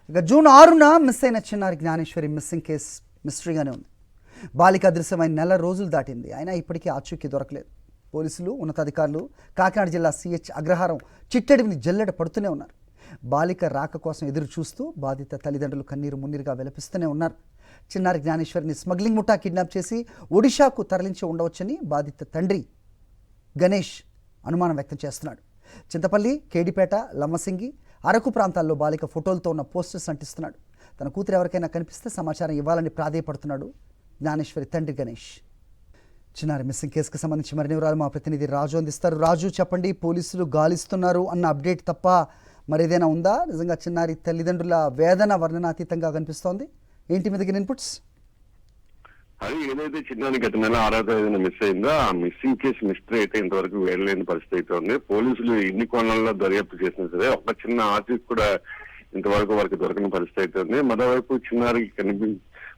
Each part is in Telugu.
ఇక జూన్ 6న మిస్ అయిన చిన్నారి జ్ఞానేశ్వరి మిస్సింగ్ కేసు మిస్టరీగానే ఉంది. బాలిక అదృశ్యమైన నెల రోజులు దాటింది, అయినా ఇప్పటికీ ఆచూకీ దొరకలేదు. పోలీసులు, ఉన్నతాధికారులు, కాకినాడ జిల్లా సిహెచ్ అగ్రహారం చిట్టడివిని జల్లెడ పడుతూనే ఉన్నారు. బాలిక రాక కోసం ఎదురు చూస్తూ బాధిత తల్లిదండ్రులు కన్నీరు మున్నీరుగా విలపిస్తూనే ఉన్నారు. చిన్నారి జ్ఞానేశ్వరిని స్మగ్లింగ్ ముఠా కిడ్నాప్ చేసి ఒడిషాకు తరలించి ఉండవచ్చని బాధిత తండ్రి గణేష్ అనుమానం వ్యక్తం చేస్తున్నాడు. చింతపల్లి, కేడిపేట, లమ్మసింగి, అరకు ప్రాంతాల్లో బాలిక ఫోటోలతో ఉన్న పోస్టర్స్ అంటిస్తున్నాడు. తన కూతురు ఎవరికైనా కనిపిస్తే సమాచారం ఇవ్వాలని ప్రాధేయపడుతున్నాడు జ్ఞానేశ్వరి తండ్రి గణేష్. చిన్నారి మిస్సింగ్ కేసుకు సంబంధించి మరిన్ని వివరాలు మా ప్రతినిధి రాజు అందిస్తారు. రాజు, చెప్పండి, పోలీసులు గాలిస్తున్నారు అన్న అప్డేట్ తప్ప మరేదైనా ఉందా? నిజంగా చిన్నారి తల్లిదండ్రుల వేదన వర్ణనాతీతంగా కనిపిస్తోంది. ఏంటి మీద ఇన్పుట్స్? అది ఏదైతే చిన్నారి గత నెల 6వ తేదీన మిస్ అయిందో ఆ మిస్సింగ్ కేసు మిస్టరీ అయితే ఇంతవరకు వేయలేని పరిస్థితి అయితే ఉంది. పోలీసులు ఎన్ని కోణాల్లో దర్యాప్తు చేసినా సరే ఒక చిన్న ఆచూకీ కూడా ఇంతవరకు వారికి దొరకని పరిస్థితి అయితే ఉంది. మరోవైపు చిన్నారికి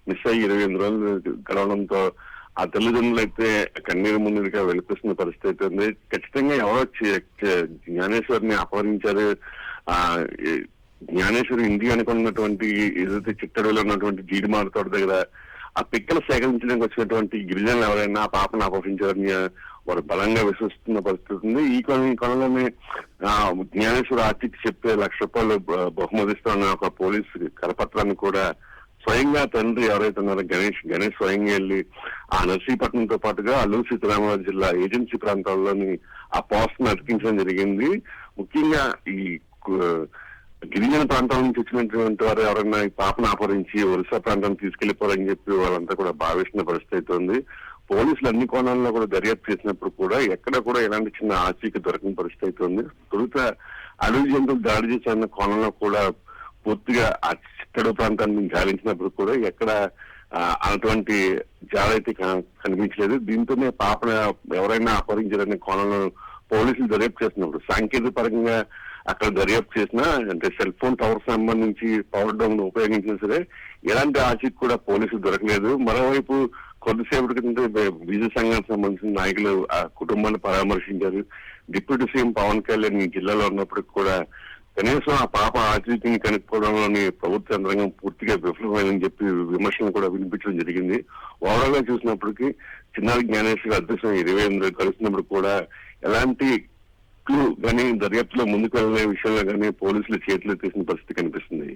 మిస్ అయ్యి 28 రోజులు గడవడంతో ఆ తల్లిదండ్రులు అయితే కన్నీరు మున్నీరుగా వెలిపిస్తున్న పరిస్థితి అయితే ఉంది. ఖచ్చితంగా ఎవరో జ్ఞానేశ్వరిని అపహరించారు, జ్ఞానేశ్వరి ఇంటి అనుకున్నటువంటి ఏదైతే చిట్టడిలో ఉన్నటువంటి జీడిమారు తోట దగ్గర ఆ పిక్కలు సేకరించడానికి వచ్చినటువంటి గిరిజనులు ఎవరైనా ఆ పాపను అపహరించారని వారు బలంగా విశ్వసిస్తున్న పరిస్థితి ఉంది. ఈ కొనలోనే జ్ఞానేశ్వరి ఆర్టికి చెప్తే ₹1,00,000 బహుమతిస్తున్న ఒక పోలీసు కరపత్రాన్ని కూడా స్వయంగా తండ్రి ఎవరైతే ఉన్నారో గణేష్ స్వయంగా వెళ్లి ఆ నర్సీపట్నంతో పాటుగా అల్లూరు సీతారామరాజు జిల్లా ఏజెన్సీ ప్రాంతాల్లోని ఆ పోస్ట్ ను అతికించడం జరిగింది. ముఖ్యంగా ఈ గిరిజన ప్రాంతాల నుంచి వచ్చినటువంటి వారు ఎవరైనా ఈ పాపను అపహరించి ఒరిస్సా ప్రాంతాన్ని తీసుకెళ్లిపోవాలని చెప్పి వాళ్ళంతా కూడా భావిస్తున్న పరిస్థితి అయితే ఉంది. పోలీసులు అన్ని కోణాల్లో కూడా దర్యాప్తు చేసినప్పుడు కూడా ఎక్కడ కూడా ఎలాంటి చిన్న ఆచూకీ దొరకని పరిస్థితి అయితే ఉంది. తొలుత అడవి జంతువులు దాడి చేసిన కోణంలో కూడా పూర్తిగా ఆ చిట్టడు ప్రాంతాన్ని గాలించినప్పుడు కూడా ఎక్కడ అటువంటి జాడైతే కనిపించలేదు. దీంతోనే పాపను ఎవరైనా అపహరించారనే కోణంలో పోలీసులు దర్యాప్తు చేస్తున్నప్పుడు సాంకేతిక పరంగా అక్కడ దర్యాప్తు చేసినా, అంటే సెల్ ఫోన్ టవర్ సంబంధించి పవర్ డౌన్ ఉపయోగించినా సరే ఎలాంటి ఆచూకీ కూడా పోలీసులు దొరకలేదు. మరోవైపు కొద్దిసేపటి కింద బీజే సంఘానికి సంబంధించిన నాయకులు ఆ కుటుంబాన్ని పరామర్శించారు. డిప్యూటీ సీఎం పవన్ కళ్యాణ్ ఈ జిల్లాలో ఉన్నప్పటికీ కూడా కనీసం ఆ పాప ఆచూకీని కనుక్కోవడంలోని ప్రభుత్వ యంత్రాంగం పూర్తిగా విఫలమైందని చెప్పి విమర్శలు కూడా వినిపించడం జరిగింది. ఓవరాల్ గా చూసినప్పటికీ చిన్నారి జ్ఞానేశ్వరి అదృశ్యం 28 కలిసినప్పుడు కూడా ఎలాంటి క్లూ కానీ దర్యాప్తులో ముందుకు వెళ్ళే విషయంలో కానీ పోలీసులు చేతులు తీసిన పరిస్థితి కనిపిస్తుంది.